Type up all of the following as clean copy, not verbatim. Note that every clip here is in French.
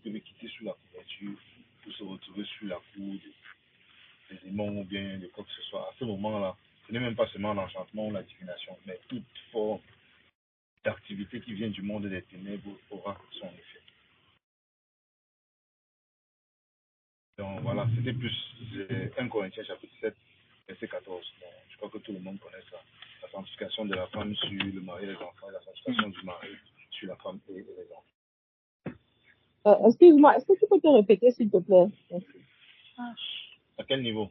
peuvent quitter sous la couverture pour se retrouver sur la cour des démons ou bien de quoi que ce soit. À ce moment-là, ce n'est même pas seulement l'enchantement ou la divination, mais toute forme d'activité qui vient du monde des ténèbres aura son effet. Donc voilà, c'était plus 1 Corinthiens chapitre 7, verset 14. Donc, je crois que tout le monde connaît ça. La sanctification de la femme sur le mari et les enfants, et la sanctification du mari sur la femme et les enfants. Excuse-moi, est-ce que tu peux te répéter, s'il te plaît? Merci. À quel niveau?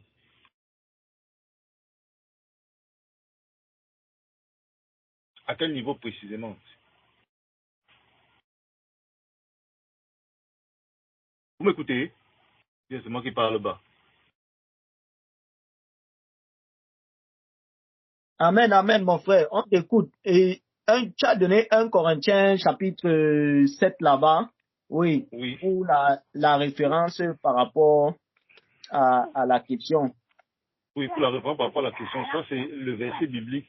À quel niveau précisément? Vous m'écoutez? C'est moi qui parle bas. Amen, amen, mon frère. On t'écoute. Et tu as donné 1 Corinthiens chapitre 7 là-bas. Oui. Oui. Pour la référence par rapport à la question. Oui, pour la référence par rapport à la question, ça c'est le verset biblique.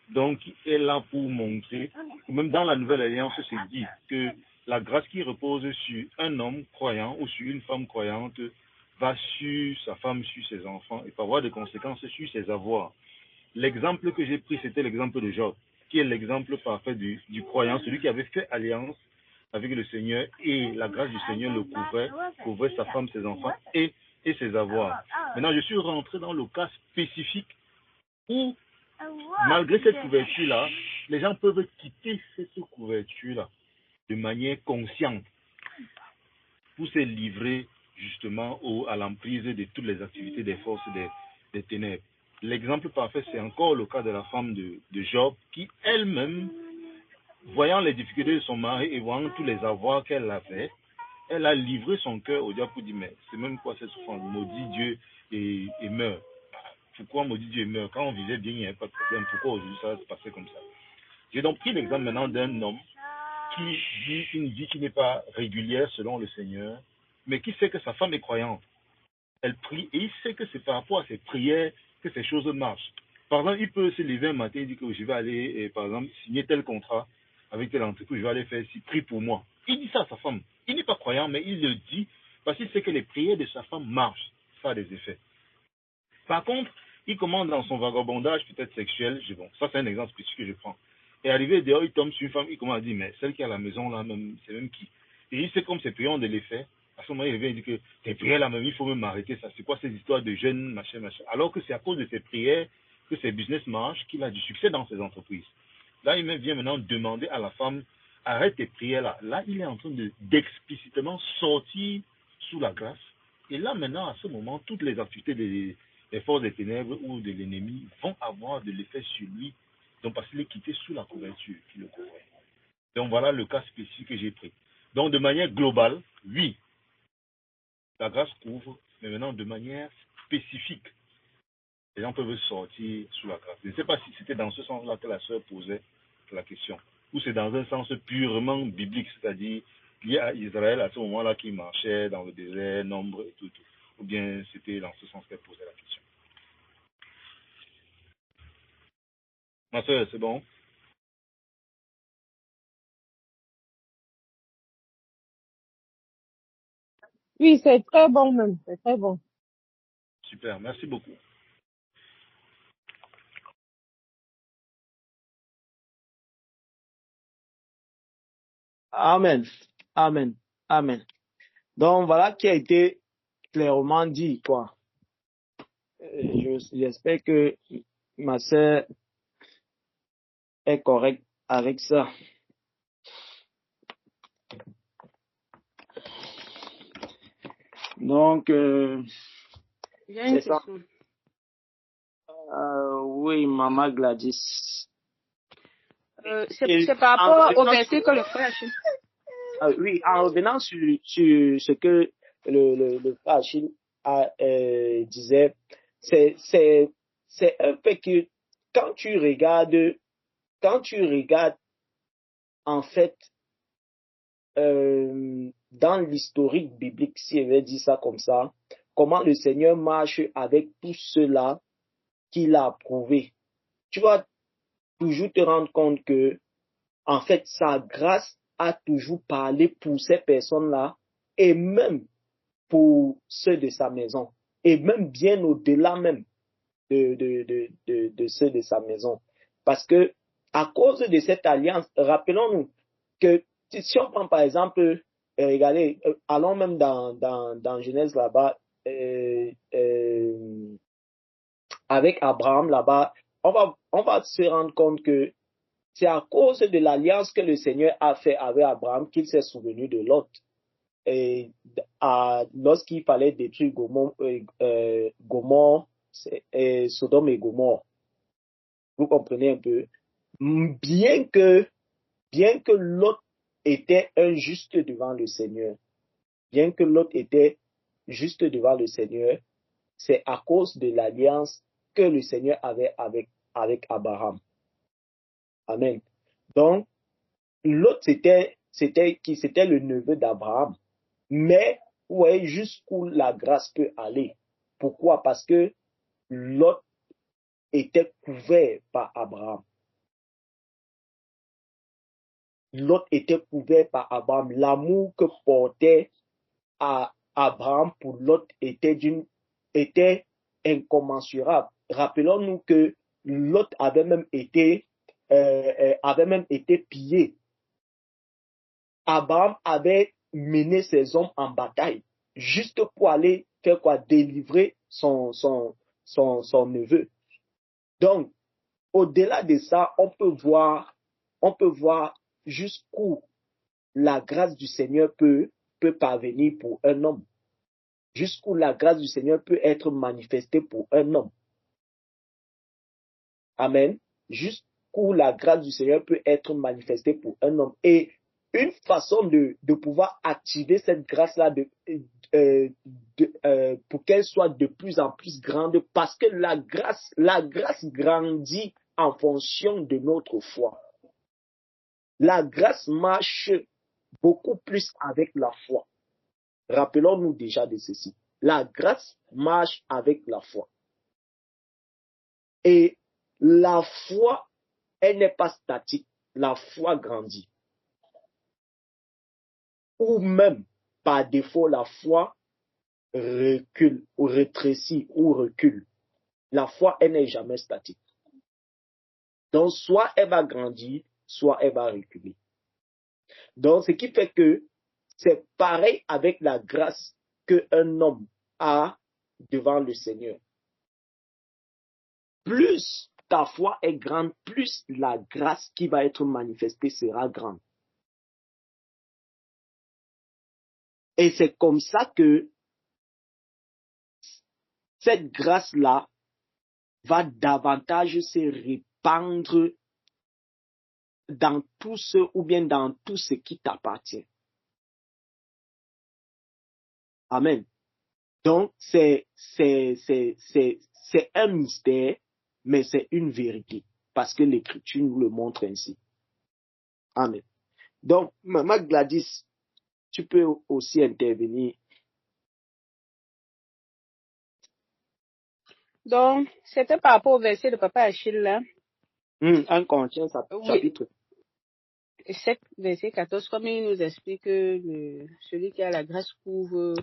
Donc, il est là pour montrer, même dans la Nouvelle Alliance, c'est dit que la grâce qui repose sur un homme croyant ou sur une femme croyante va sur sa femme, sur ses enfants et peut avoir des conséquences sur ses avoirs. L'exemple que j'ai pris, c'était l'exemple de Job, qui est l'exemple parfait du croyant, celui qui avait fait alliance avec le Seigneur et la grâce du Seigneur le couvrait sa femme, ses enfants et ses avoirs. Maintenant, je suis rentré dans le cas spécifique où, malgré cette couverture-là, les gens peuvent quitter cette couverture-là de manière consciente pour se livrer justement à l'emprise de toutes les activités des forces des ténèbres. L'exemple parfait, c'est encore le cas de la femme de Job, qui elle-même, voyant les difficultés de son mari et voyant tous les avoirs qu'elle avait, elle a livré son cœur au diable pour dire, mais c'est même quoi cette souffrance? Maudit Dieu et meurt. Pourquoi maudit Dieu et meurt? Quand on vivait bien, il n'y avait pas de problème. Pourquoi aujourd'hui ça va se passer comme ça? J'ai donc pris l'exemple maintenant d'un homme qui vit une vie qui n'est pas régulière selon le Seigneur, mais qui sait que sa femme est croyante. Elle prie et il sait que c'est par rapport à ses prières que ces choses marchent. Par exemple, il peut se lever un matin et dire que je vais aller, par exemple, signer tel contrat avec telle entreprise, je vais aller faire ci, prie pour moi. Il dit ça à sa femme. Il n'est pas croyant, mais il le dit parce qu'il sait que les prières de sa femme marchent. Ça a des effets. Par contre, il commence dans son vagabondage peut-être sexuel. Bon, ça c'est un exemple spécifique que je prends. Et arrivé dehors, il tombe sur une femme, il commence à dire, mais celle qui est à la maison là, même, c'est même qui? Et il sait comme ses prières ont de l'effet. À ce moment, il revient et dit que tes prières là même, il faut même arrêter ça. C'est quoi ces histoires de jeunes, machin, machin. Alors que c'est à cause de ses prières que ses business marchent, qu'il a du succès dans ses entreprises. Là, il vient maintenant demander à la femme, arrête tes prières là. Là, il est en train d'explicitement sortir sous la grâce. Et là, maintenant, à ce moment, toutes les activités des forces des ténèbres ou de l'ennemi vont avoir de l'effet sur lui. Donc, parce qu'il est quitté sous la couverture qui le couvrait. Donc, voilà le cas spécifique que j'ai pris. Donc, de manière globale, oui, la grâce couvre, mais maintenant, de manière spécifique, les gens peuvent sortir sous la grâce. Je ne sais pas si c'était dans ce sens-là que la sœur posait la question, ou c'est dans un sens purement biblique, c'est-à-dire lié à Israël à ce moment-là qui marchait dans le désert, nombre et tout, ou bien c'était dans ce sens qu'elle posait la question. Ma sœur, c'est bon? Oui, c'est très bon même, c'est très bon. Super, merci beaucoup. Amen. Amen. Amen. Donc, voilà qui a été clairement dit, quoi. J'espère que ma sœur est correcte avec ça. Donc, c'est ça. Oui, Maman Gladys. C'est par rapport au verset que le frère a oui, en revenant sur ce que le frère Achille disait, c'est un fait que quand tu regardes en fait dans l'historique biblique, si on veut dire ça comme ça, comment le Seigneur marche avec tous ceux-là qu'il a approuvés. Tu vas toujours te rendre compte que, en fait, sa grâce a toujours parlé pour ces personnes-là et même pour ceux de sa maison, et même bien au-delà même de ceux de sa maison. Parce que, à cause de cette alliance, rappelons-nous que si on prend par exemple, regardez, allons même dans Genèse là-bas, avec Abraham là-bas, on va se rendre compte que c'est à cause de l'alliance que le Seigneur a fait avec Abraham qu'il s'est souvenu de Lot. Et lorsqu'il fallait détruire Sodome et Gomorrhe. Vous comprenez un peu? Bien que Lot était injuste devant le Seigneur, bien que Lot était juste devant le Seigneur, c'est à cause de l'alliance que le Seigneur avait avec Abraham. Amen. Donc, Lot, c'était le neveu d'Abraham. Mais, vous voyez jusqu'où la grâce peut aller. Pourquoi? Parce que Lot était couvert par Abraham. Lot était couvert par Abraham. L'amour que portait à Abraham pour Lot était incommensurable. Rappelons-nous que Lot avait même été pillé. Abraham avait mené ses hommes en bataille juste pour aller faire quoi? Délivrer son neveu. Donc, au-delà de ça, on peut voir jusqu'où la grâce du Seigneur peut parvenir pour un homme. Jusqu'où la grâce du Seigneur peut être manifestée pour un homme. Amen. Jusqu'où la grâce du Seigneur peut être manifestée pour un homme. Et une façon de pouvoir activer cette grâce-là pour qu'elle soit de plus en plus grande, parce que la grâce grandit en fonction de notre foi. La grâce marche beaucoup plus avec la foi. Rappelons-nous déjà de ceci. La grâce marche avec la foi. Et la foi, elle n'est pas statique. La foi grandit. Ou même, par défaut, la foi recule, ou rétrécit, ou recule. La foi, elle n'est jamais statique. Donc, soit elle va grandir, soit elle va reculer. Donc, ce qui fait que c'est pareil avec la grâce qu'un homme a devant le Seigneur. Plus ta foi est grande, plus la grâce qui va être manifestée sera grande. Et c'est comme ça que cette grâce-là va davantage se répandre dans tout ce qui t'appartient. Amen. Donc, c'est un mystère, mais c'est une vérité, parce que l'Écriture nous le montre ainsi. Amen. Donc, Maman Gladys, tu peux aussi intervenir. Donc, c'était par rapport au verset de Papa Achille là. 1 Corinthiens, chapitre 7, verset 14, comme il nous explique que celui qui a la grâce couvre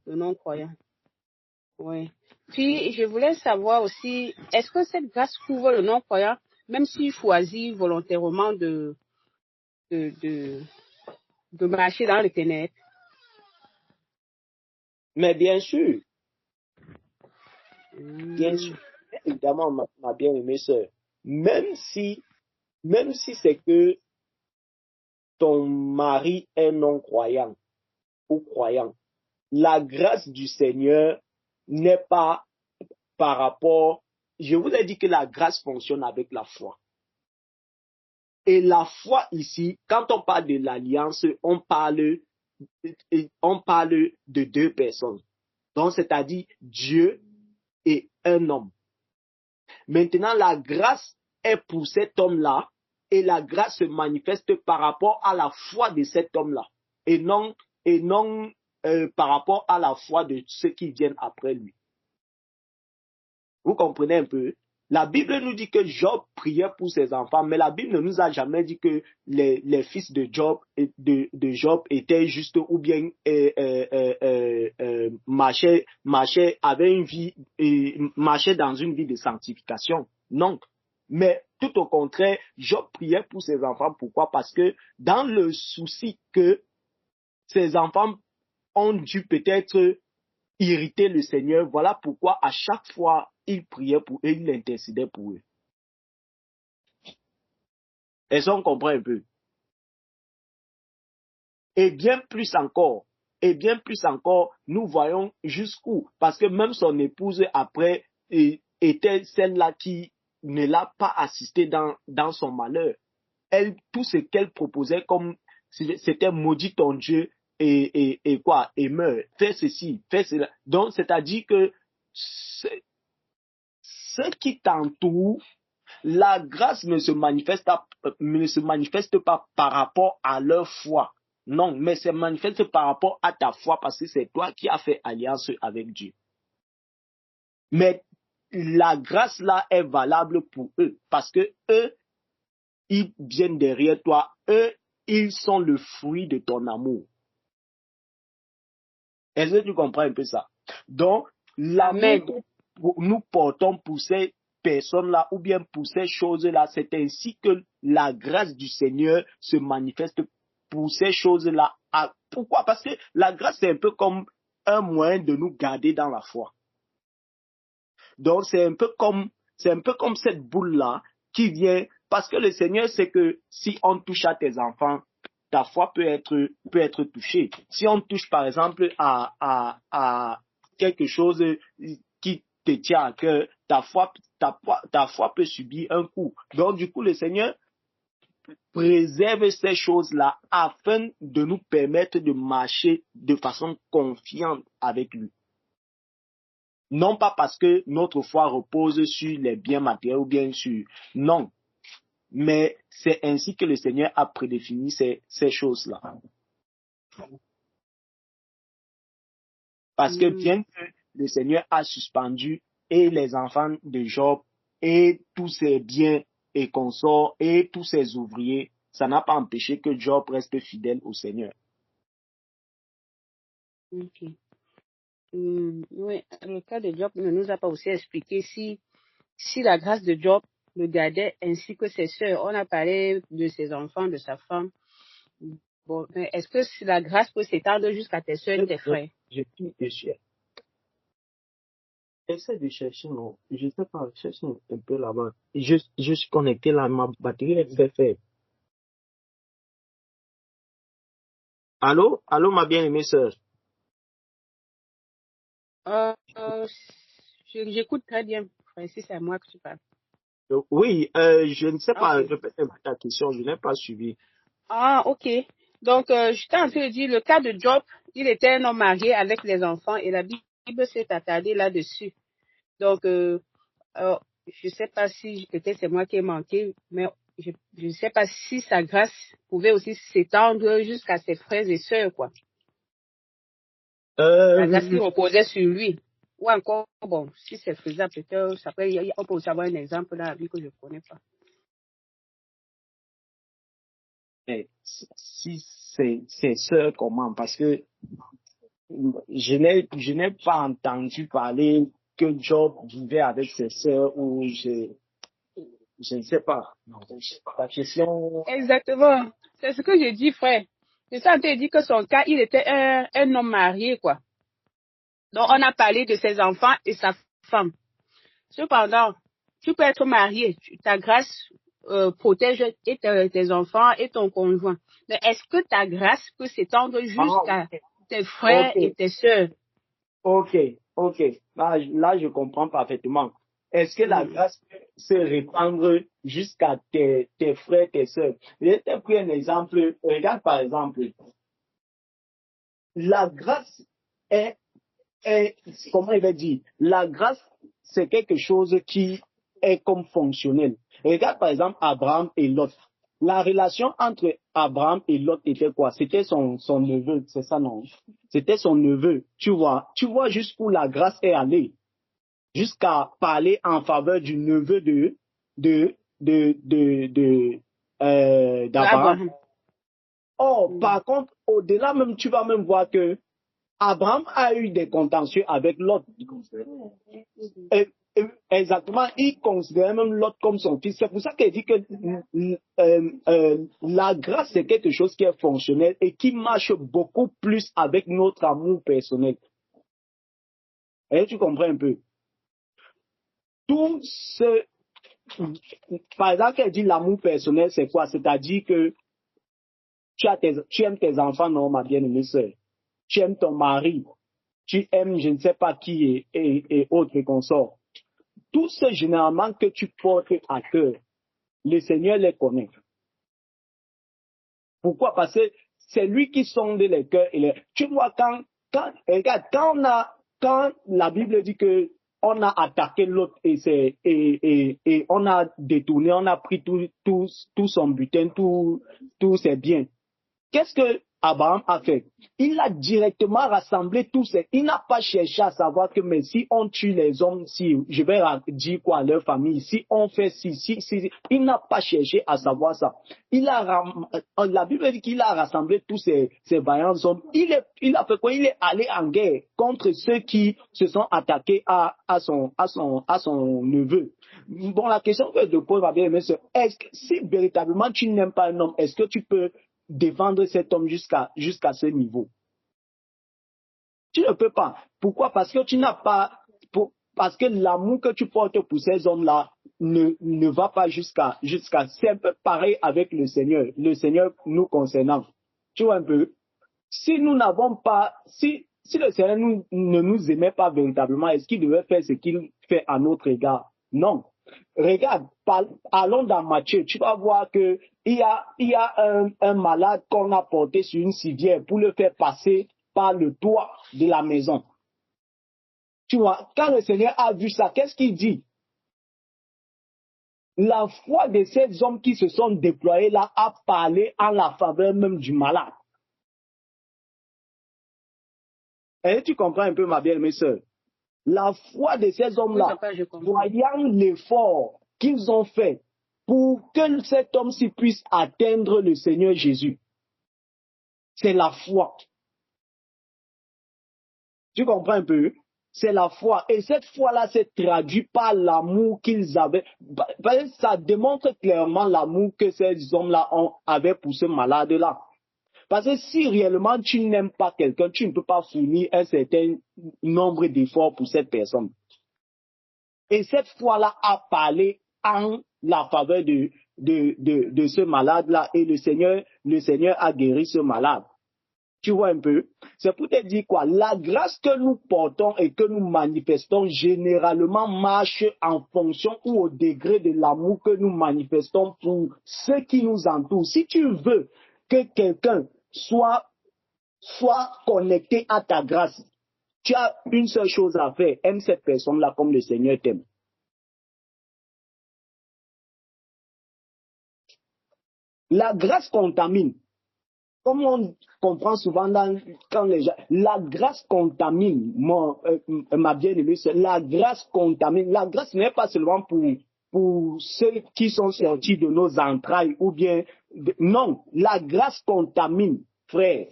le non-croyant. Oui. Puis, je voulais savoir aussi, est-ce que cette grâce couvre le non-croyant, même s'il choisit volontairement de marcher dans les ténèbres? Mais bien sûr. Bien sûr. Évidemment, ma bien-aimée sœur. Même si c'est que ton mari est non-croyant ou croyant, la grâce du Seigneur n'est pas par rapport... Je vous ai dit que la grâce fonctionne avec la foi. Et la foi ici, quand on parle de l'alliance, on parle de deux personnes. Donc, c'est-à-dire Dieu et un homme. Maintenant, la grâce est pour cet homme-là et la grâce se manifeste par rapport à la foi de cet homme-là et non par rapport à la foi de ceux qui viennent après lui. Vous comprenez un peu? La Bible nous dit que Job priait pour ses enfants, mais la Bible ne nous a jamais dit que les fils de Job, Job étaient justes ou bien avaient une vie, marchaient dans une vie de sanctification. Non. Mais tout au contraire, Job priait pour ses enfants. Pourquoi? Parce que dans le souci que ses enfants ont dû peut-être irriter le Seigneur, voilà pourquoi à chaque fois il priait pour eux, il intercédait pour eux. Est-ce qu'on comprend un peu? Et bien plus encore, nous voyons jusqu'où, parce que même son épouse après était celle-là qui ne l'a pas assisté dans son malheur. Elle, tout ce qu'elle proposait comme c'était maudit ton Dieu et meurt, fais ceci, fais cela. Donc c'est-à-dire que ceux qui t'entourent, la grâce ne se manifeste pas par rapport à leur foi. Non, mais se manifeste par rapport à ta foi parce que c'est toi qui as fait alliance avec Dieu. Mais la grâce là est valable pour eux parce que eux, ils viennent derrière toi. Eux, ils sont le fruit de ton amour. Est-ce que tu comprends un peu ça? Donc, l'amour que nous portons pour ces personnes-là ou bien pour ces choses-là, c'est ainsi que la grâce du Seigneur se manifeste pour ces choses-là. Pourquoi? Parce que la grâce, c'est un peu comme un moyen de nous garder dans la foi. Donc, c'est un peu comme cette boule-là qui vient, parce que le Seigneur sait que si on touche à tes enfants, ta foi peut être touchée. Si on touche, par exemple, à quelque chose qui te tient à cœur, ta foi peut subir un coup. Donc, du coup, le Seigneur préserve ces choses-là afin de nous permettre de marcher de façon confiante avec lui. Non pas parce que notre foi repose sur les biens matériels ou bien sur... Non. Mais c'est ainsi que le Seigneur a prédéfini ces choses-là. Parce que bien que le Seigneur a suspendu et les enfants de Job et tous ses biens et consorts et tous ses ouvriers, ça n'a pas empêché que Job reste fidèle au Seigneur. Ok. Oui, le cas de Job ne nous a pas aussi expliqué si la grâce de Job le gardait ainsi que ses sœurs. On a parlé de ses enfants, de sa femme. Bon, est-ce que la grâce peut s'étendre jusqu'à tes sœurs et tes frères? Je suis dessus. Essaie de chercher, non. Je ne sais pas, cherche un peu là-bas. Je suis connecté là, ma batterie est très faible. Allô, ma bien-aimée sœur. J'écoute très bien. Si c'est à moi que tu parles. Oui, je ne sais pas, répète un peu ta question, je n'ai pas suivi. Ah, ok. Donc, j'étais en train de dire, le cas de Job, il était un homme marié avec les enfants et la Bible s'est attardée là-dessus. Donc, je ne sais pas si, peut-être c'est moi qui ai manqué, mais je ne sais pas si sa grâce pouvait aussi s'étendre jusqu'à ses frères et sœurs, quoi. La grâce qui reposait sur lui. Ou encore, bon, si c'est faisable, peut-être, on peut aussi avoir un exemple dans la Bible que je ne connais pas. Mais si c'est sœur, comment? Parce que je n'ai pas entendu parler que Job vivait avec ses sœurs ou je ne sais pas. La question... Exactement. C'est ce que j'ai dit, frère. Je suis en train de dire que son cas, il était un homme marié, quoi. Donc, on a parlé de ses enfants et sa femme. Cependant, tu peux être marié. Ta grâce protège et tes enfants et ton conjoint. Mais est-ce que ta grâce peut s'étendre jusqu'à tes frères et tes sœurs? Ok. Là, je comprends parfaitement. Est-ce que la grâce peut se répandre jusqu'à tes frères, tes sœurs? Je vais te prendre un exemple. Regarde par exemple. La grâce est comment il va dire? La grâce, c'est quelque chose qui est comme fonctionnel. Regarde par exemple Abraham et Lot. La relation entre Abraham et Lot était quoi? C'était son neveu, c'est ça, non? C'était son neveu. Tu vois jusqu'où la grâce est allée. jusqu'à parler en faveur du neveu d'Abraham. Abraham. Or, par contre, au-delà même, tu vas même voir que Abraham a eu des contentieux avec Lot. Exactement, il considérait même Lot comme son fils. C'est pour ça qu'il dit que la grâce, c'est quelque chose qui est fonctionnel et qui marche beaucoup plus avec notre amour personnel. Et tu comprends un peu? Tout ce... Par exemple, elle dit l'amour personnel, c'est quoi? C'est-à-dire que tu aimes tes enfants, non, ma bien-aimée sœur. Tu aimes ton mari. Tu aimes je ne sais pas qui et autres consorts. Tout ce généralement que tu portes à cœur, le Seigneur les connaît. Pourquoi? Parce que c'est lui qui sonde les cœurs. Tu vois, regarde, quand la Bible dit que on a attaqué l'autre et on a détourné, on a pris tout son butin, tous ses biens. Qu'est-ce que Abraham a fait? Il a directement rassemblé tous ces... Il n'a pas cherché à savoir que mais si on tue les hommes, si je vais dire quoi à leur famille, si on fait si. Il n'a pas cherché à savoir ça. La Bible dit qu'il a rassemblé tous ces vaillants hommes. Il a fait quoi? Il est allé en guerre contre ceux qui se sont attaqués à son neveu. Bon, la question que je te pose, ma bien-aimée, c'est est-ce que si véritablement tu n'aimes pas un homme, est-ce que tu peux défendre cet homme jusqu'à ce niveau? Tu ne peux pas. Pourquoi? Parce que tu n'as pas, parce que l'amour que tu portes pour ces hommes-là ne va pas jusqu'à, c'est un peu pareil avec le Seigneur nous concernant. Tu vois un peu? Si nous n'avons pas, si le Seigneur ne nous aimait pas véritablement, est-ce qu'il devait faire ce qu'il fait à notre égard? Non. Regarde, allons dans Matthieu, tu vas voir que il y a un malade qu'on a porté sur une civière pour le faire passer par le toit de la maison. Tu vois, quand le Seigneur a vu ça, qu'est-ce qu'il dit? La foi de ces hommes qui se sont déployés là a parlé en la faveur même du malade. Et tu comprends un peu, ma bien-aimée sœur? La foi de ces hommes-là, voyant l'effort qu'ils ont fait pour que cet homme-ci puisse atteindre le Seigneur Jésus, c'est la foi. Tu comprends un peu? C'est la foi. Et cette foi-là s'est traduite par l'amour qu'ils avaient. Ça démontre clairement l'amour que ces hommes-là avaient pour ce malade-là. Parce que si réellement tu n'aimes pas quelqu'un, tu ne peux pas fournir un certain nombre d'efforts pour cette personne. Et cette foi-là a parlé en la faveur de ce malade-là et le Seigneur a guéri ce malade. Tu vois un peu? C'est pour te dire quoi? La grâce que nous portons et que nous manifestons généralement marche en fonction ou au degré de l'amour que nous manifestons pour ceux qui nous entourent. Si tu veux que quelqu'un soit connecté à ta grâce, tu as une seule chose à faire. Aime cette personne-là comme le Seigneur t'aime. La grâce contamine. Comme on comprend souvent quand les gens... La grâce contamine, ma bien-aimée, la grâce contamine. La grâce n'est pas seulement pour ceux qui sont sortis de nos entrailles ou bien... Non, la grâce contamine, frère.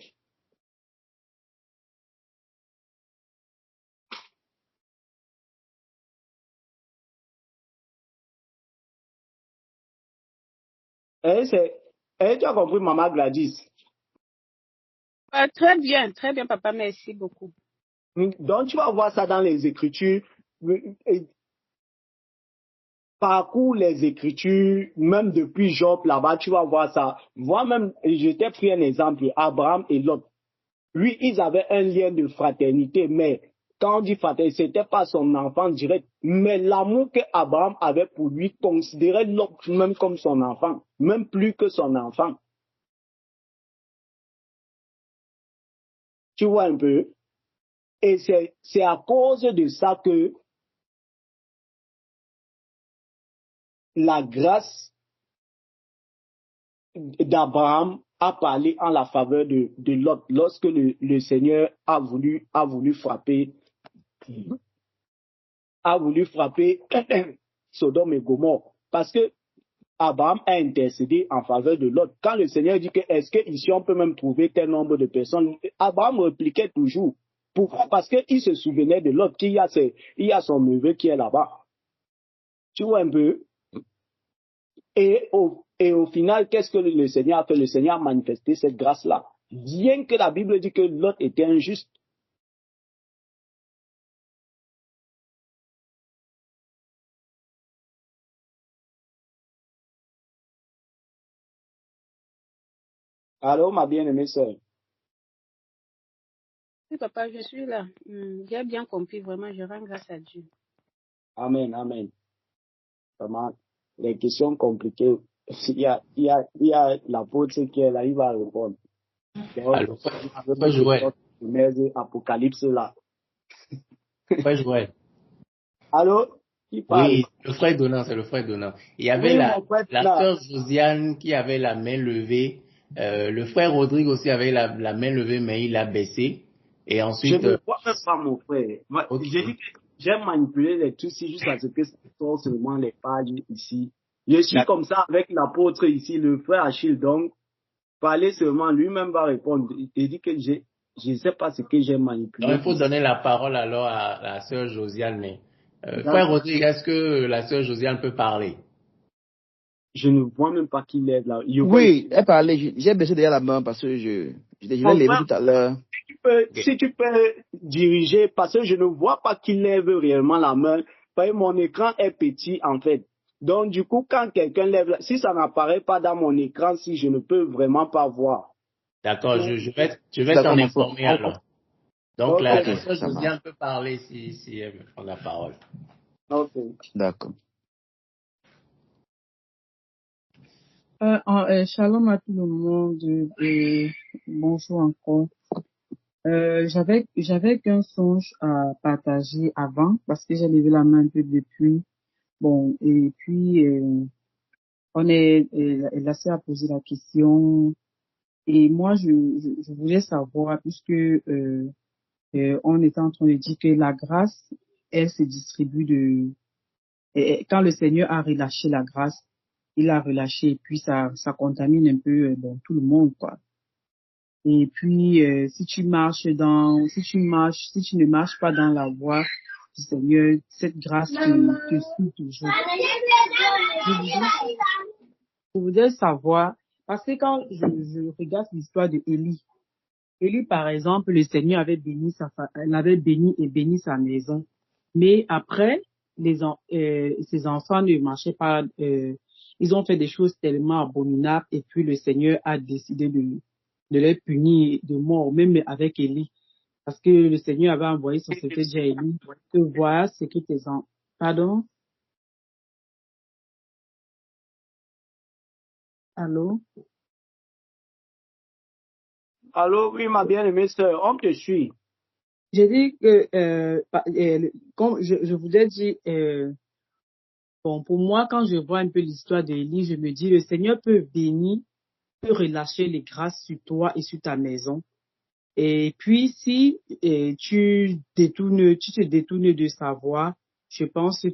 Tu as compris, maman Gladys? Très bien, papa, merci beaucoup. Donc, tu vas voir ça dans les Écritures. Parcours les Écritures, même depuis Job là-bas, tu vas voir ça. Moi-même, je t'ai pris un exemple, Abraham et Lot. Lui, ils avaient un lien de fraternité, mais quand on dit fraternité, c'était pas son enfant direct. Mais l'amour que Abraham avait pour lui considérait Lot même comme son enfant, même plus que son enfant. Tu vois un peu? Et c'est à cause de ça que la grâce d'Abraham a parlé en la faveur de Lot lorsque le Seigneur a voulu frapper a voulu frapper Sodome et Gomorrhe. Parce que Abraham a intercédé en faveur de Lot. Quand le Seigneur dit que est-ce qu'ici on peut même trouver tel nombre de personnes, Abraham répliquait toujours. Pourquoi? Parce qu'il se souvenait de Lot, il y a son neveu qui est là-bas. Tu vois un peu? Et au final, qu'est-ce que le Seigneur a fait? Le Seigneur a manifesté cette grâce-là. Bien que la Bible dit que Lot était injuste. Alors, ma bien-aimée sœur. Oui, papa, je suis là. J'ai bien compris, vraiment, je rends grâce à Dieu. Amen, amen. Vraiment, les questions compliquées, il y a l'apôtre qui est là, il va répondre. Alors, pas Joël. Apocalypse là. Pas Joël. Allô? Qui parle? Oui, le frère Donald, c'est le frère Donald. Il y avait la sœur Josiane qui avait la main levée. Le frère Rodrigue aussi avait la main levée, mais il a baissé. Et ensuite. Je ne vois même pas mon frère. Moi, Okay. J'ai dit que j'ai manipulé les trucs ici jusqu'à ce que ça sorte seulement les pages ici. Je suis comme ça avec l'apôtre ici, le frère Achille. Donc, parler seulement, lui-même va répondre. Il dit que je ne sais pas ce que j'ai manipulé. Donc, il faut donner la parole alors à la sœur Josiane. Mais, frère Rodrigue, est-ce que la sœur Josiane peut parler? Je ne vois même pas qui lève là. Oui, elle parlait. J'ai baissé derrière la main parce que je l'ai levé tout à l'heure. Si tu peux diriger, parce que je ne vois pas qui lève réellement la main. Parce que mon écran est petit en fait. Donc du coup, quand quelqu'un lève, si ça n'apparaît pas dans mon écran, si je ne peux vraiment pas voir. D'accord, je vais t'en informer alors. Donc la sœur Josiane peut parler si elle me prend la parole. Ok. D'accord. Shalom à tout le monde et bonjour encore. J'avais qu'un songe à partager avant parce que j'ai levé la main un peu depuis. Bon, et puis la sœur a posé la question et moi je voulais savoir puisque on était en train de dire que la grâce elle se distribue quand le Seigneur a relâché la grâce, il a relâché et puis ça contamine un peu tout le monde quoi. Et puis si tu ne marches pas dans la voie du Seigneur, cette grâce te suit toujours. Je voudrais savoir parce que quand je regarde l'histoire de Élie par exemple, le Seigneur avait l'avait béni et béni sa maison. Mais après, ses enfants ne marchaient pas, ils ont fait des choses tellement abominables et puis le Seigneur a décidé de les punir de mort, même avec Élie. Parce que le Seigneur avait envoyé son serviteur à Élie, que voilà ce que tes enfants... Pardon? Allô? Allô, oui, ma bien-aimée sœur, on te suit. J'ai dit que, comme je vous ai dit, bon, pour moi, quand je vois un peu l'histoire d'Élie, je me dis, le Seigneur peut bénir, peut relâcher les grâces sur toi et sur ta maison. Et puis, si tu te détournes de sa voie, je pense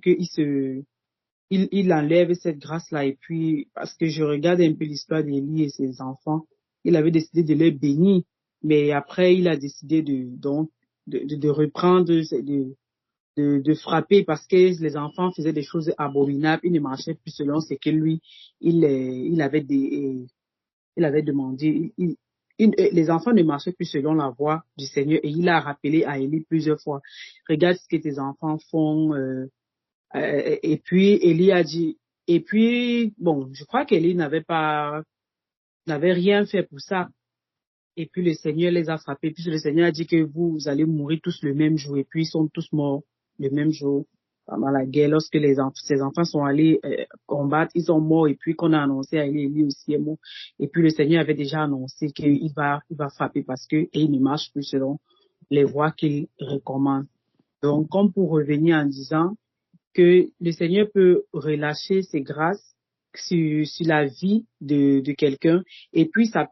il enlève cette grâce-là. Et puis, parce que je regarde un peu l'histoire d'Élie et ses enfants, il avait décidé de les bénir, mais après, il a décidé de reprendre, de frapper parce que les enfants faisaient des choses abominables, ils ne marchaient plus selon ce que lui, il avait demandé. Les enfants ne marchaient plus selon la voie du Seigneur et il a rappelé à Élie plusieurs fois, regarde ce que tes enfants font. Et puis Élie a dit, et puis bon, je crois qu'Élie n'avait rien fait pour ça. Et puis le Seigneur les a frappés. Puis le Seigneur a dit que vous allez mourir tous le même jour. Et puis ils sont tous morts le même jour pendant la guerre. Lorsque ses enfants sont allés combattre, ils sont morts. Et puis qu'on a annoncé à Élie aussi est mort. Et puis le Seigneur avait déjà annoncé qu'il va frapper parce que il ne marche plus selon les voies qu'il recommande. Donc comme pour revenir en disant que le Seigneur peut relâcher ses grâces sur la vie de quelqu'un et puis ça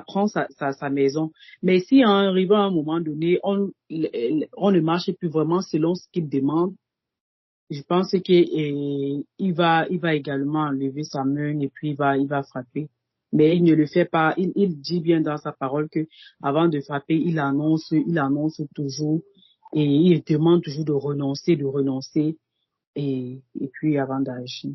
prend sa maison. Mais si en arrivant à un moment donné, on ne marche plus vraiment selon ce qu'il demande, je pense que il va également lever sa main et puis il va frapper. Mais il ne le fait pas. Il dit bien dans sa parole que avant de frapper, il annonce toujours et il demande toujours de renoncer et puis avant d'agir.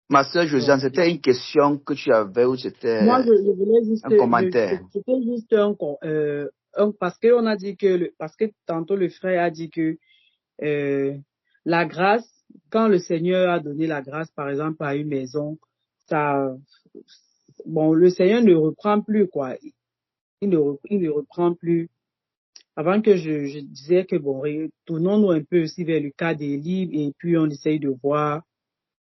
Ma sœur Josiane, c'était une question que tu avais ou c'était Moi, je voulais juste un commentaire? C'était juste parce que on a dit parce que tantôt le frère a dit que la grâce, quand le Seigneur a donné la grâce, par exemple, à une maison, le Seigneur ne reprend plus, quoi. Il ne reprend plus. Avant que je disais que tournons-nous un peu aussi vers le cas d'Élie et puis on essaye de voir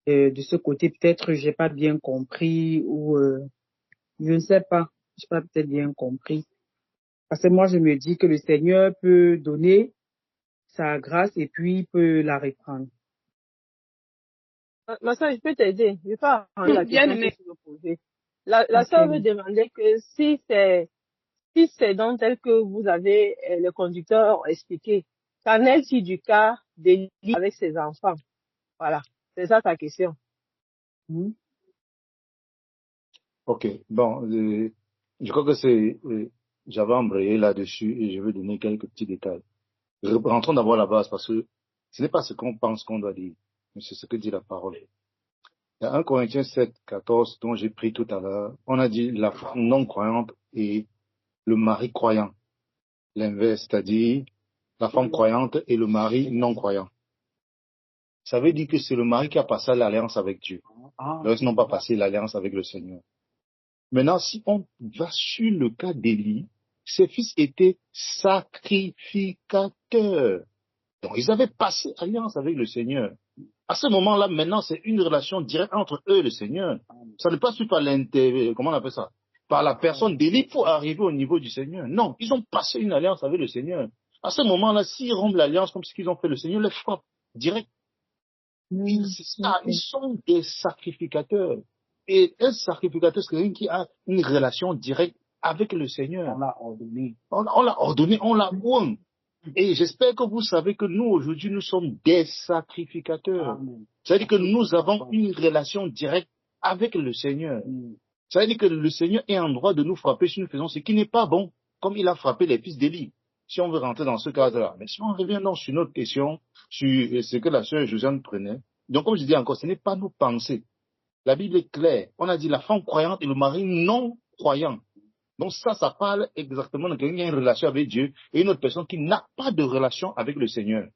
de ce côté, peut-être j'ai pas bien compris ou je ne sais pas, j'ai pas peut-être bien compris. Parce que moi, je me dis que le Seigneur peut donner sa grâce et puis il peut la reprendre. Ma soeur, je peux t'aider. Je vais pas rendre la question que tu veux poser. La soeur veut demander que si c'est donc tel que vous avez le conducteur expliqué, qu'en est-il du cas d'Élie avec ses enfants? Voilà. C'est ça ta question. Ok. Bon, je crois que j'avais embrayé là-dessus et je vais donner quelques petits détails. Rentrons d'abord à la base parce que ce n'est pas ce qu'on pense qu'on doit dire, mais c'est ce que dit la parole. Il y a 1 Corinthiens 7, 14 dont j'ai pris tout à l'heure. On a dit la femme non croyante et le mari croyant. L'inverse, c'est-à-dire la femme croyante et le mari non croyant. Ça veut dire que c'est le mari qui a passé l'alliance avec Dieu. Les autres n'ont pas passé l'alliance avec le Seigneur. Maintenant, si on va sur le cas d'Élie, ses fils étaient sacrificateurs. Donc, ils avaient passé alliance avec le Seigneur. À ce moment-là, maintenant, c'est une relation directe entre eux et le Seigneur. Ça ne passe plus par comment on appelle ça? Par la personne d'Élie pour arriver au niveau du Seigneur. Non, ils ont passé une alliance avec le Seigneur. À ce moment-là, s'ils rompent l'alliance comme ce qu'ils ont fait, le Seigneur les frappe direct. Ils sont des sacrificateurs. Et un sacrificateur, c'est quelqu'un qui a une relation directe avec le Seigneur. On l'a ordonné. On l'a ordonné, on l'a oint. Et j'espère que vous savez que nous, aujourd'hui, nous sommes des sacrificateurs. C'est-à-dire que nous avons une relation directe avec le Seigneur. C'est-à-dire que le Seigneur est en droit de nous frapper si nous faisons ce qui n'est pas bon, comme il a frappé les fils d'Élie. Si on veut rentrer dans ce cadre-là. Mais si on revient donc sur notre question, sur ce que la sœur Josiane prenait. Donc, comme je dis encore, ce n'est pas nos pensées. La Bible est claire. On a dit la femme croyante et le mari non croyant. Donc ça parle exactement de quelqu'un qui a une relation avec Dieu et une autre personne qui n'a pas de relation avec le Seigneur.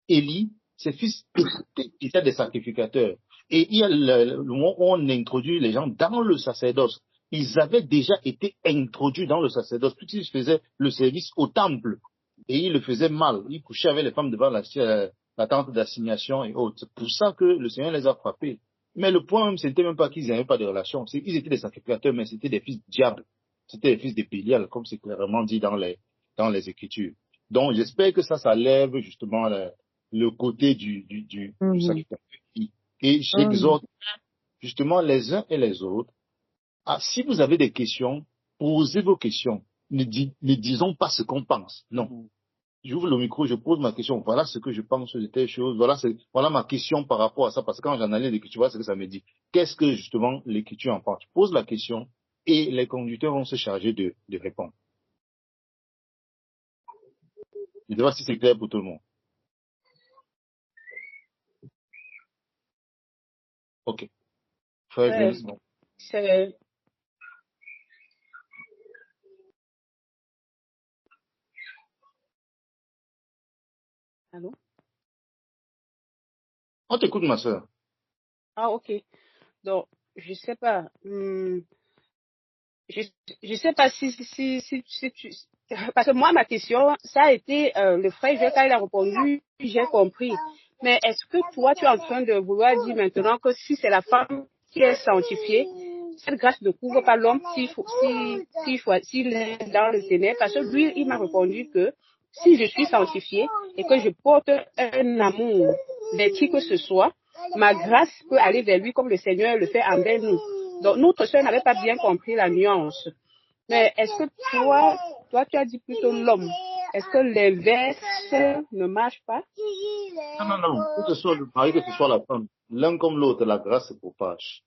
Élie, ses fils étaient des sacrificateurs. Et il y a le moment où on introduit les gens dans le sacerdoce. Ils avaient déjà été introduits dans le sacerdoce. Puisqu'ils faisaient le service au temple. Et ils le faisaient mal. Ils couchaient avec les femmes devant la tente d'assignation et autres. C'est pour ça que le Seigneur les a frappés. Mais le point, c'était même pas qu'ils n'avaient pas de relation. Ils étaient des sacrificateurs, mais c'était des fils du diable. C'était des fils de Bélial, comme c'est clairement dit dans les Écritures. Donc, j'espère que ça lève justement le côté du sacrificateur. Et j'exhorte justement les uns et les autres. Si vous avez des questions, posez vos questions. Ne disons pas ce qu'on pense. Non. J'ouvre le micro, je pose ma question. Voilà ce que je pense de telle chose. Voilà ma question par rapport à ça. Parce que quand j'analyse l'écriture, voilà ce que ça me dit. Qu'est-ce que justement l'écriture en pense? Je pose la question et les conducteurs vont se charger de répondre. Je ne sais pas si c'est clair pour tout le monde. Ok. Frère, bon. Allô? On t'écoute, ma soeur. Ah, ok. Donc, je sais pas. Je sais pas si tu... Parce que moi, ma question, ça a été, le frère, quand il a répondu, j'ai compris. Mais est-ce que toi, tu es en train de vouloir dire maintenant que si c'est la femme qui est sanctifiée, cette grâce ne couvre pas l'homme s'il est dans le ténèbre? Parce que lui, il m'a répondu que si je suis sanctifiée et que je porte un amour vers qui que ce soit, ma grâce peut aller vers lui comme le Seigneur le fait envers nous. Donc, notre sœur n'avait pas bien compris la nuance. Mais est-ce que toi, tu as dit plutôt l'homme? est-ce que l'inverse ne marche pas? Non. Que ce soit le mari, que ce soit la femme, l'un comme l'autre, la grâce se propage.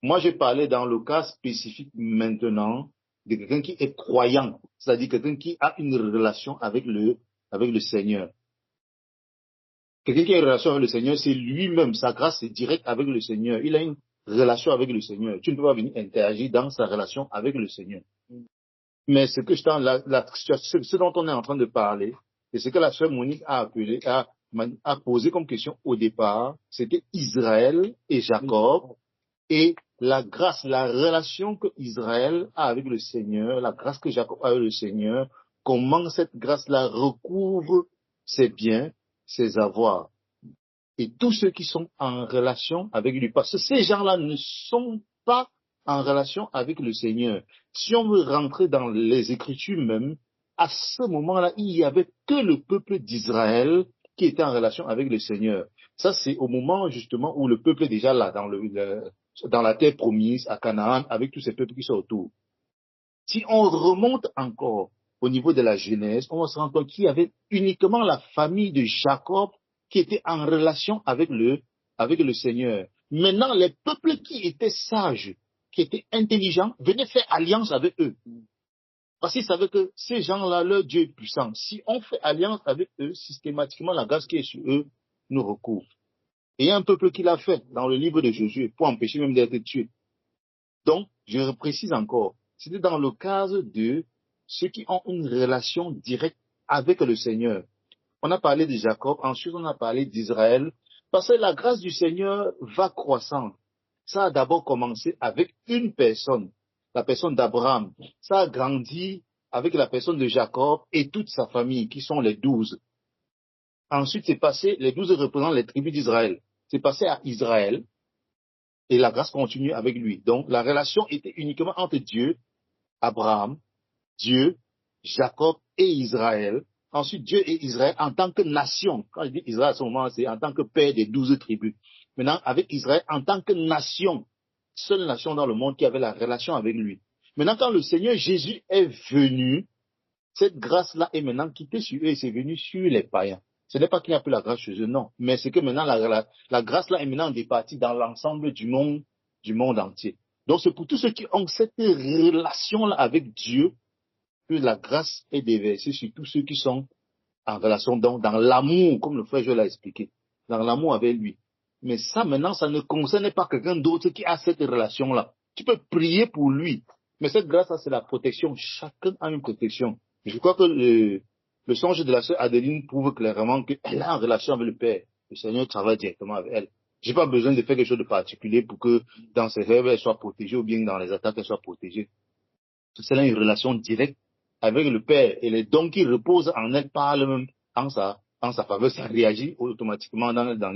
Moi, j'ai parlé dans le cas spécifique maintenant de quelqu'un qui est croyant, c'est-à-dire quelqu'un qui a une relation avec le Seigneur. Quelqu'un qui a une relation avec le Seigneur, c'est lui-même, sa grâce est directe avec le Seigneur. Il a une relation avec le Seigneur. Tu ne peux pas venir interagir dans sa relation avec le Seigneur. Mais ce que ce dont on est en train de parler, et ce que la sœur Monique a posé comme question au départ, c'était Israël et Jacob, et la grâce, la relation que Israël a avec le Seigneur, la grâce que Jacob a avec le Seigneur, comment cette grâce-là recouvre ses biens, ses avoirs. Et tous ceux qui sont en relation avec lui, parce que ces gens-là ne sont pas en relation avec le Seigneur. Si on veut rentrer dans les Écritures même, à ce moment-là, il n'y avait que le peuple d'Israël qui était en relation avec le Seigneur. Ça, c'est au moment justement où le peuple est déjà là, dans la terre promise, à Canaan, avec tous ces peuples qui sont autour. Si on remonte encore au niveau de la Genèse, on va se rendre compte qu'il y avait uniquement la famille de Jacob qui était en relation avec le Seigneur. Maintenant, les peuples qui étaient sages, qui étaient intelligents, venaient faire alliance avec eux. Parce qu'ils savaient que ces gens-là, leur Dieu est puissant. Si on fait alliance avec eux, systématiquement, la grâce qui est sur eux nous recouvre. Et il y a un peuple qui l'a fait dans le livre de Josué pour empêcher même d'être tué. Donc, je précise encore, c'était dans le cadre de ceux qui ont une relation directe avec le Seigneur. On a parlé de Jacob, ensuite on a parlé d'Israël, parce que la grâce du Seigneur va croissant. Ça a d'abord commencé avec une personne, la personne d'Abraham. Ça a grandi avec la personne de Jacob et toute sa famille, qui sont les 12. Ensuite, c'est passé, les 12 représentent les tribus d'Israël. C'est passé à Israël, et la grâce continue avec lui. Donc, la relation était uniquement entre Dieu, Abraham, Dieu, Jacob et Israël. Ensuite, Dieu et Israël en tant que nation. Quand je dis Israël à ce moment, c'est en tant que père des 12 tribus. Maintenant, avec Israël en tant que nation, seule nation dans le monde qui avait la relation avec lui. Maintenant, quand le Seigneur Jésus est venu, cette grâce-là est maintenant quittée sur eux et c'est venu sur les païens. Ce n'est pas qu'il n'y a plus la grâce chez eux, non. Mais c'est que maintenant, la grâce-là est maintenant départie dans l'ensemble du monde entier. Donc, c'est pour tous ceux qui ont cette relation-là avec Dieu que la grâce est déversée sur tous ceux qui sont en relation dans l'amour, comme le frère Joël l'a expliqué, dans l'amour avec lui. Mais ça, maintenant, ça ne concerne pas quelqu'un d'autre qui a cette relation-là. Tu peux prier pour lui, mais cette grâce-là, c'est la protection. Chacun a une protection. Je crois que le songe de la sœur Adeline prouve clairement qu'elle a une relation avec le Père. Le Seigneur travaille directement avec elle. J'ai pas besoin de faire quelque chose de particulier pour que dans ses rêves, elle soit protégée ou bien dans les attaques, elle soit protégée. C'est là une relation directe avec le Père et les dons qui reposent en elle parlent même en sa faveur. Ça réagit automatiquement dans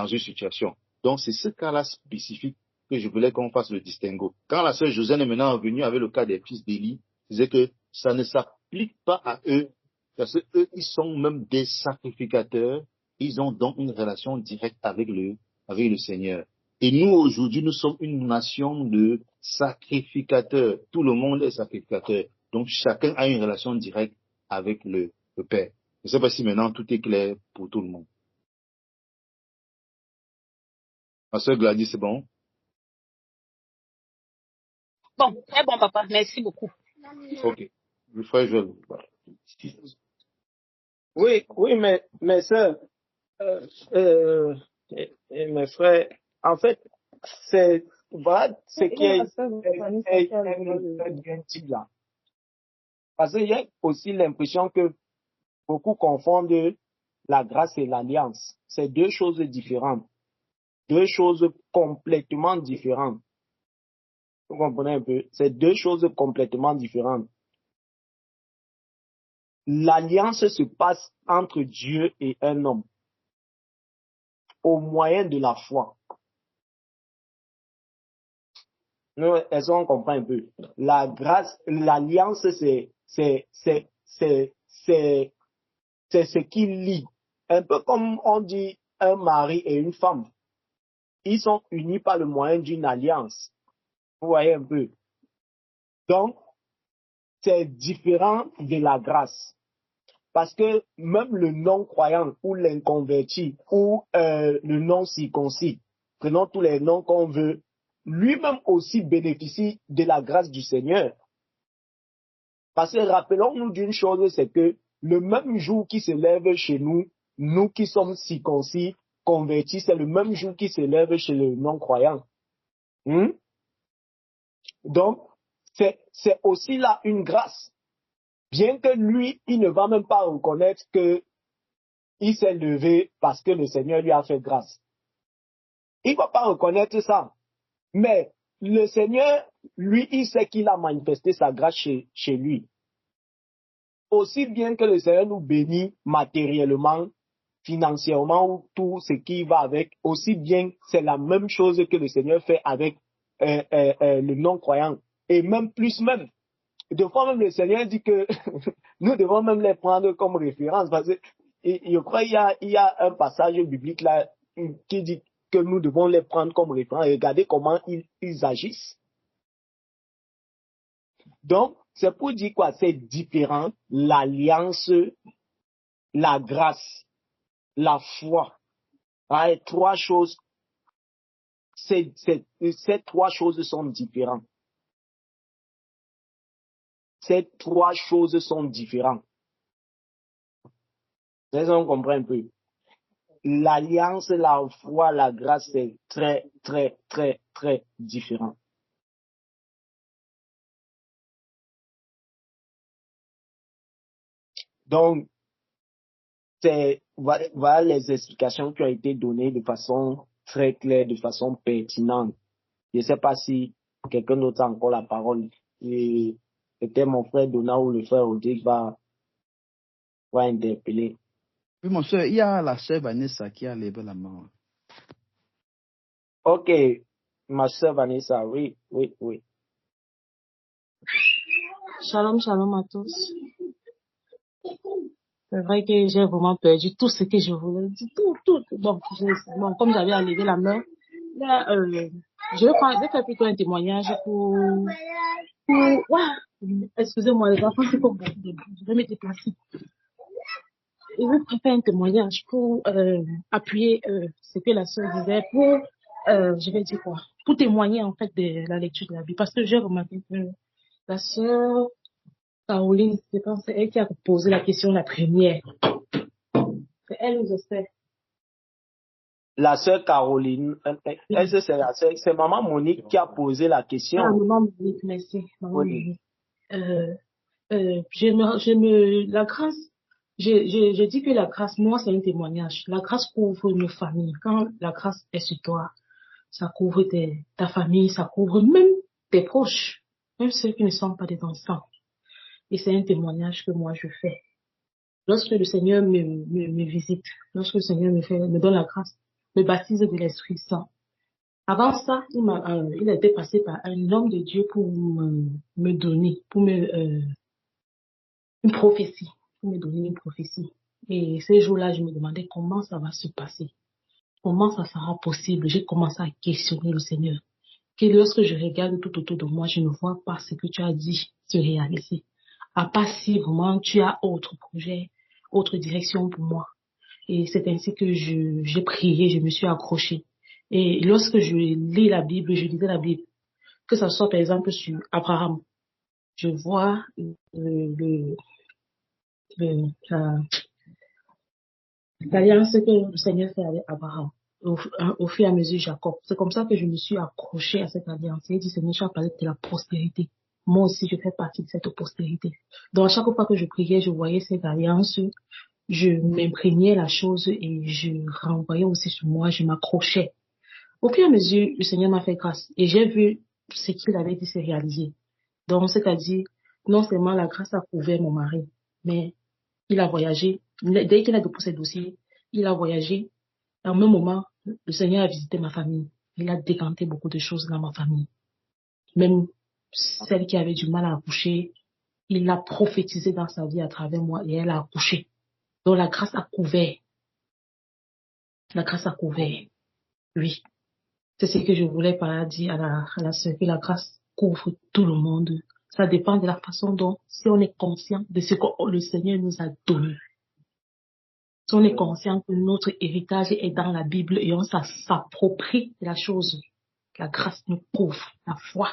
une situation. Donc, c'est ce cas-là spécifique que je voulais qu'on fasse le distinguo. Quand la sœur Josiane est maintenant venue avec le cas des fils d'Élie, je disais que ça ne s'applique pas à eux, parce que eux, ils sont même des sacrificateurs, ils ont donc une relation directe avec le Seigneur. Et nous, aujourd'hui, nous sommes une nation de sacrificateurs. Tout le monde est sacrificateur. Donc, chacun a une relation directe avec le Père. Je ne sais pas si maintenant tout est clair pour tout le monde. Ma sœur Gladys, c'est bon? Bon, très bon, papa. Merci beaucoup. Ok. Le frère Joël. Oui, mes sœurs, et mes frères, en fait, c'est voilà ce qui est bien dit là. Parce qu'il y a aussi l'impression que beaucoup confondent la grâce et l'alliance. C'est deux choses différentes. Deux choses complètement différentes. Vous comprenez un peu? C'est deux choses complètement différentes. L'alliance se passe entre Dieu et un homme au moyen de la foi. Nous, est-ce qu'on comprend un peu? La grâce, l'alliance, c'est ce qui lie. Un peu comme on dit un mari et une femme. Ils sont unis par le moyen d'une alliance. Vous voyez un peu? Donc, c'est différent de la grâce. parce que même le non-croyant ou l'inconverti ou le non-circoncis, prenons tous les noms qu'on veut, lui-même aussi bénéficie de la grâce du Seigneur. Parce que rappelons-nous d'une chose, c'est que le même jour qui se lève chez nous, nous qui sommes circoncis, convertis, c'est le même jour qui se lève chez le non-croyant. Donc, c'est aussi là une grâce. Bien que lui, il ne va même pas reconnaître qu'il s'est levé parce que le Seigneur lui a fait grâce. Il ne va pas reconnaître ça. Mais le Seigneur, lui, il sait qu'il a manifesté sa grâce chez lui. Aussi bien que le Seigneur nous bénit matériellement, financièrement ou tout ce qui va avec, aussi bien c'est la même chose que le Seigneur fait avec le non-croyant. Et même plus même. De fois même le Seigneur dit que nous devons même les prendre comme référence. Parce que je crois qu'il y a un passage biblique là qui dit que nous devons les prendre comme référence et regarder comment ils agissent. Donc, c'est pour dire quoi? C'est différent. L'alliance, la grâce, la foi. Les trois choses, ces trois choses sont différentes. Ces trois choses sont différentes. On comprend un peu. L'alliance, la foi, la grâce, c'est très, très, très, très différent. Donc, voilà les explications qui ont été données de façon très claire, de façon pertinente. Je ne sais pas si quelqu'un d'autre a encore la parole. Et peut-être mon frère Donald ou le frère Rodrigue va interpeller. Oui, mon soeur, il y a la sœur Vanessa qui a levé la main. Ok, ma sœur Vanessa, oui. Shalom, shalom à tous. C'est vrai que j'ai vraiment perdu tout ce que je voulais dire. Tout. Bon, comme j'avais à lever la main, là, je vais faire plutôt un témoignage pour excusez-moi, les enfants, c'est comme beaucoup de bruit. Je vais me déplacer. Et je vais faire un témoignage pour appuyer ce que la sœur disait, pour, je vais dire quoi, pour témoigner en fait de la lecture de la Bible. Parce que j'ai remarqué que la sœur Caroline, je pense, c'est elle qui a posé la question la première. C'est elle ou je sais. La sœur Caroline, c'est maman Monique qui a posé la question. Ah, maman Monique, merci. Maman Oui. Monique. La grâce, je dis que la grâce, moi, c'est un témoignage. La grâce couvre nos familles. Quand la grâce est sur toi, ça couvre ta famille, ça couvre même tes proches, même ceux qui ne sont pas des enfants. Et c'est un témoignage que moi je fais. Lorsque le Seigneur me visite, lorsque le Seigneur me donne la grâce, me baptise de l'Esprit Saint. Avant ça, il a été passé par un homme de Dieu pour me donner, une prophétie, pour me donner une prophétie. Et ces jours-là, je me demandais comment ça va se passer, comment ça sera possible. J'ai commencé à questionner le Seigneur. Que lorsque je regarde tout autour de moi, je ne vois pas ce que tu as dit se réaliser. À part si vraiment tu as autre projet, autre direction pour moi. Et c'est ainsi que j'ai prié, je me suis accrochée. Et lorsque je lis la Bible, je lisais la Bible, que ça soit par exemple sur Abraham, je vois l'alliance que le Seigneur fait avec Abraham. Au fur et à mesure, Jacob. C'est comme ça que je me suis accrochée à cette alliance. Il dit, Seigneur, tu as parlé de la postérité. Moi aussi, je fais partie de cette postérité. Donc, à chaque fois que je priais, je voyais cette alliance, je m'imprégnais la chose et je renvoyais aussi sur moi, je m'accrochais. Au fur et à mesure, le Seigneur m'a fait grâce et j'ai vu ce qu'il avait dit se réaliser. Donc, c'est-à-dire, non seulement la grâce a couvert mon mari, mais il a voyagé. Dès qu'il a déposé ses dossiers, il a voyagé. À un même moment, le Seigneur a visité ma famille. Il a décanté beaucoup de choses dans ma famille. Même celle qui avait du mal à accoucher, il l'a prophétisé dans sa vie à travers moi et elle a accouché. Donc la grâce a couvert. La grâce a couvert. Oui. C'est ce que je voulais dire à la sœur, que la grâce couvre tout le monde. Ça dépend de la façon dont, si on est conscient de ce que le Seigneur nous a donné. Si on est conscient que notre héritage est dans la Bible et on s'approprie de la chose, la grâce nous couvre, la foi.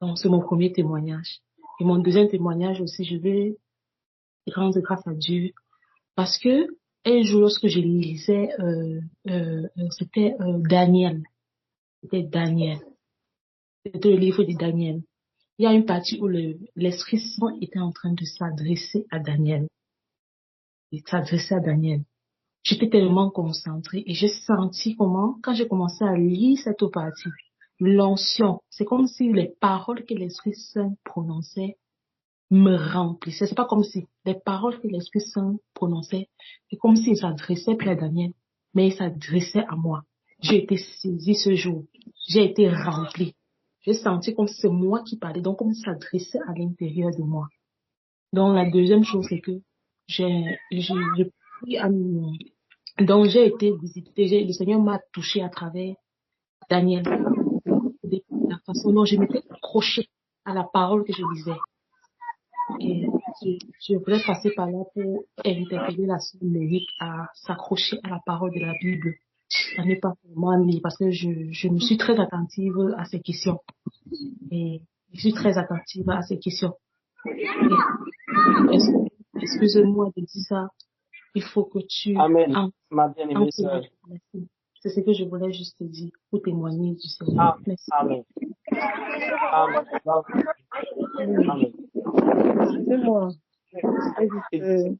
Donc, c'est mon premier témoignage. Et mon deuxième témoignage aussi, je vais rendre grâce à Dieu. Parce que, un jour, lorsque je lisais, c'était Daniel. C'était Daniel. C'était le livre de Daniel. Il y a une partie où l'Esprit Saint était en train de s'adresser à Daniel. J'étais tellement concentrée et j'ai senti comment, quand j'ai commencé à lire cette partie, l'onction, c'est comme si les paroles que l'Esprit Saint prononçait me remplissaient. C'est pas comme si les paroles que l'Esprit Saint prononçait, c'est comme s'il s'adressait plus à Daniel, mais il s'adressait à moi. J'ai été saisie ce jour. J'ai été remplie. J'ai senti comme si c'est moi qui parlais, donc comme s'il s'adressait à l'intérieur de moi. Donc la deuxième chose, c'est que j'ai pris à mon... Donc j'ai été visitée, le Seigneur m'a touchée à travers Daniel. De la façon dont je m'étais accrochée à la parole que je lisais. Et je voulais passer par là pour interpeller la sœur Mérique à s'accrocher à la parole de la Bible. Ça n'est pas vraiment lié parce que je me suis très attentive à ces questions. Et je suis très attentive à ces questions. Excuse-moi de dire ça. Il faut que tu... Amen. Ma bien-aimée sœur. C'est ce que je voulais juste te dire pour témoigner du Seigneur. Merci. Amen. Amen. Amen. Excusez-moi. C'est un témoignage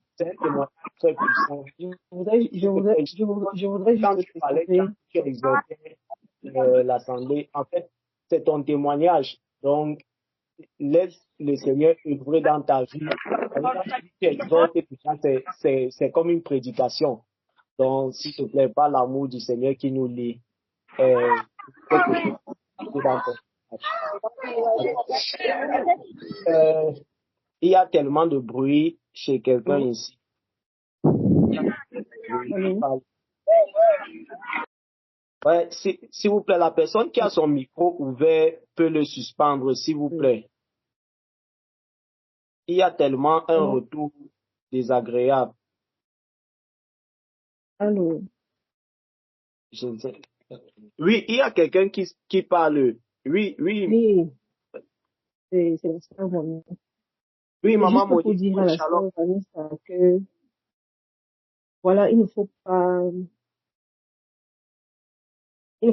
très puissant. Je voudrais Quand juste tu parlais, quand tu exhortais l'Assemblée, en fait, c'est ton témoignage. Donc, laisse le Seigneur œuvrer dans ta vie. Quand tu exhortes, c'est comme une prédication. Donc, s'il te plaît, pas l'amour du Seigneur qui nous lie. Il y a tellement de bruit chez quelqu'un ici. Ouais, s'il vous plaît, la personne qui a son micro ouvert peut le suspendre, s'il vous plaît. Il y a tellement un retour désagréable. Allô. Oui, il y a quelqu'un qui parle. Oui. Oui. C'est la sœur Monique. Oui, maman Monique. Pour dire à la sœur Vanessa que, voilà, il ne faut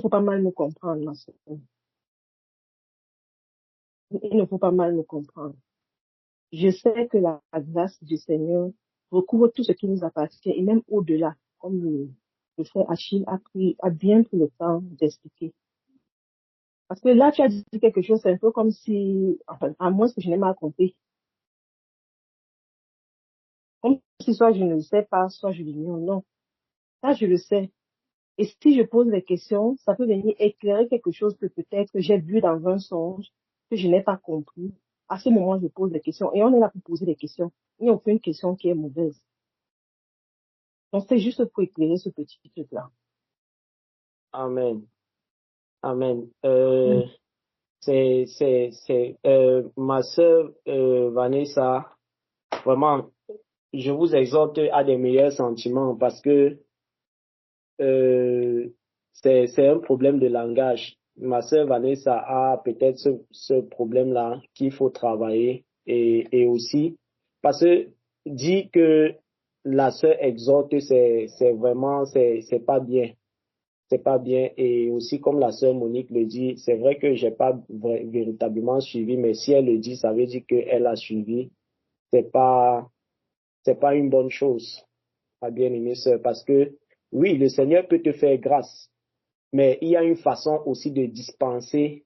pas mal nous comprendre, ma sœur. Il ne faut pas mal nous comprendre. Je sais que la grâce du Seigneur recouvre tout ce qui nous appartient et même au-delà, comme le frère Achille a bien pris le temps d'expliquer. Parce que là, tu as dit quelque chose, c'est un peu comme si, enfin, à moins que je n'ai mal compris. Comme si soit je ne le sais pas, soit je l'ignore. Non. Ça, je le sais. Et si je pose des questions, ça peut venir éclairer quelque chose que peut-être que j'ai vu dans un songe, que je n'ai pas compris. À ce moment, je pose des questions. Et on est là pour poser des questions. Il n'y a aucune question qui est mauvaise. Donc, c'est juste pour éclairer ce petit truc-là. Amen. Ma sœur Vanessa, vraiment, je vous exhorte à des meilleurs sentiments parce que c'est un problème de langage. Ma sœur Vanessa a peut-être ce problème-là qu'il faut travailler et aussi parce que dit que la sœur exhorte, c'est vraiment, c'est pas bien. C'est pas bien. Et aussi, comme la sœur Monique le dit, c'est vrai que j'ai pas véritablement suivi, mais si elle le dit, ça veut dire qu'elle a suivi. C'est pas une bonne chose, ma bien-aimée sœur, parce que oui, le Seigneur peut te faire grâce, mais il y a une façon aussi de dispenser,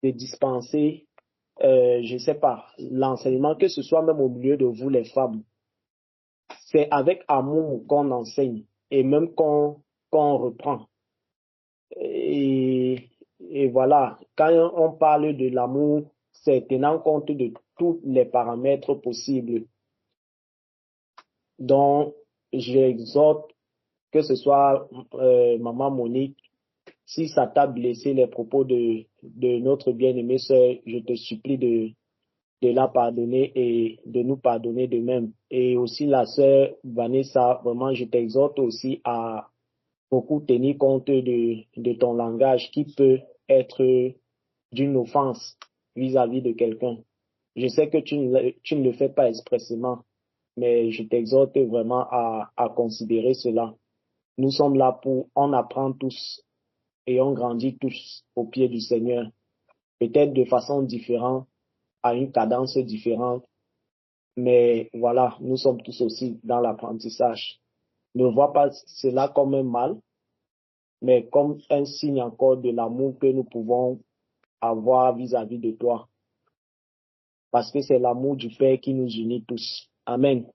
je sais pas, l'enseignement, que ce soit même au milieu de vous, les femmes. C'est avec amour qu'on enseigne et même qu'on reprend. Et voilà, quand on parle de l'amour, c'est tenant compte de tous les paramètres possibles. Donc, j'exhorte que ce soit maman Monique, si ça t'a blessé les propos de de notre bien-aimée sœur, je te supplie de la pardonner et de nous pardonner de même. Et aussi la sœur Vanessa, vraiment, je t'exhorte aussi à beaucoup tenir compte de ton langage qui peut être d'une offense vis-à-vis de quelqu'un. Je sais que tu ne le fais pas expressément, mais je t'exhorte vraiment à considérer cela. Nous sommes là pour, on apprend tous et on grandit tous au pied du Seigneur, peut-être de façon différente, à une cadence différente, mais voilà, nous sommes tous aussi dans l'apprentissage. Ne vois pas cela comme un mal, mais comme un signe encore de l'amour que nous pouvons avoir vis-à-vis de toi. Parce que c'est l'amour du Père qui nous unit tous. Amen.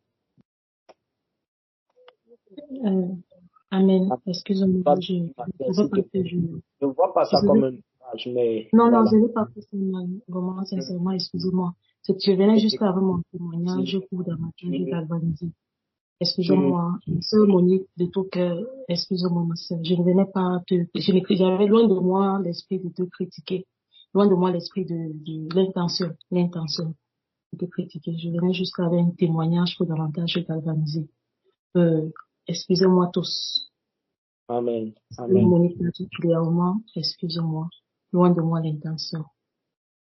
Amen. Excusez-moi, je ne vois pas ça comme un message, mais... Non, voilà. Non, je n'ai pas fait ça mal. Vraiment, sincèrement, excusez-moi. Je venais juste avec mon témoignage pour davantage galvaniser. Excusez-moi, sœur Monique, de tout cœur, excusez-moi, ma sœur. Je ne venais pas j'avais loin de moi l'esprit de te critiquer. Loin de moi l'esprit de l'intention de te critiquer. Je venais juste avec un témoignage pour davantage galvaniser. Excusez-moi tous. Amen. Amen. Monique particulièrement, excusez-moi. Loin de moi l'intention.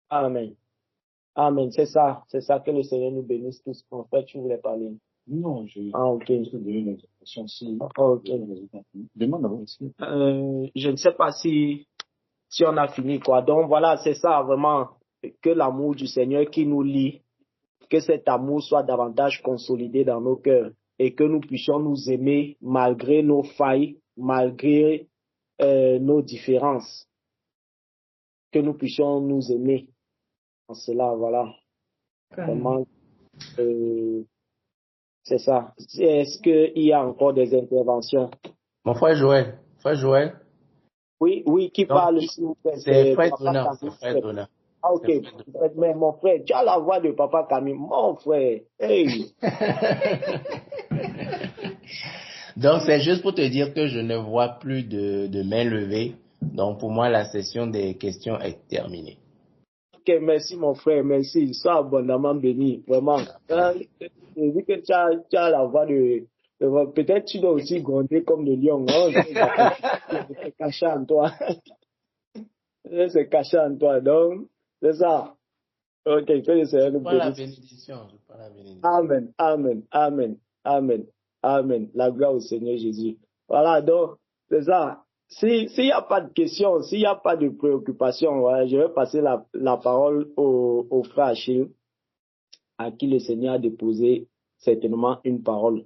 Amen. Amen. C'est ça que le Seigneur nous bénisse tous. En fait, tu voulais parler. Non, ok. Ok. Demande d'abord aussi. Je ne sais pas si on a fini, quoi. Donc voilà, c'est ça vraiment, que l'amour du Seigneur qui nous lie, que cet amour soit davantage consolidé dans nos cœurs et que nous puissions nous aimer malgré nos failles, malgré nos différences. Que nous puissions nous aimer. En cela, voilà. Vraiment, c'est ça. Est-ce qu'il y a encore des interventions? Mon frère Joël. Oui, qui parle? C'est frère Donat. Ah, ok. Mais mon frère, tu as la voix de Papa Camille. Mon frère. Hey. Donc, c'est juste pour te dire que je ne vois plus de main levée. Donc, pour moi, la session des questions est terminée. Ok, merci mon frère, merci. Sois abondamment béni, vraiment. J'ai vu que tu as la voix de... Peut-être tu dois aussi gronder comme le lion. Hein? C'est caché en toi. C'est caché en toi. Donc, c'est ça. Ok, que le Seigneur nous bénisse. La bénédiction. Amen, amen, amen, amen, amen. La gloire au Seigneur Jésus. Voilà, donc, c'est ça. S'il n'y a pas de questions, s'il n'y a pas de préoccupations, voilà, je vais passer la parole au frère Achille, à qui le Seigneur a déposé certainement une parole.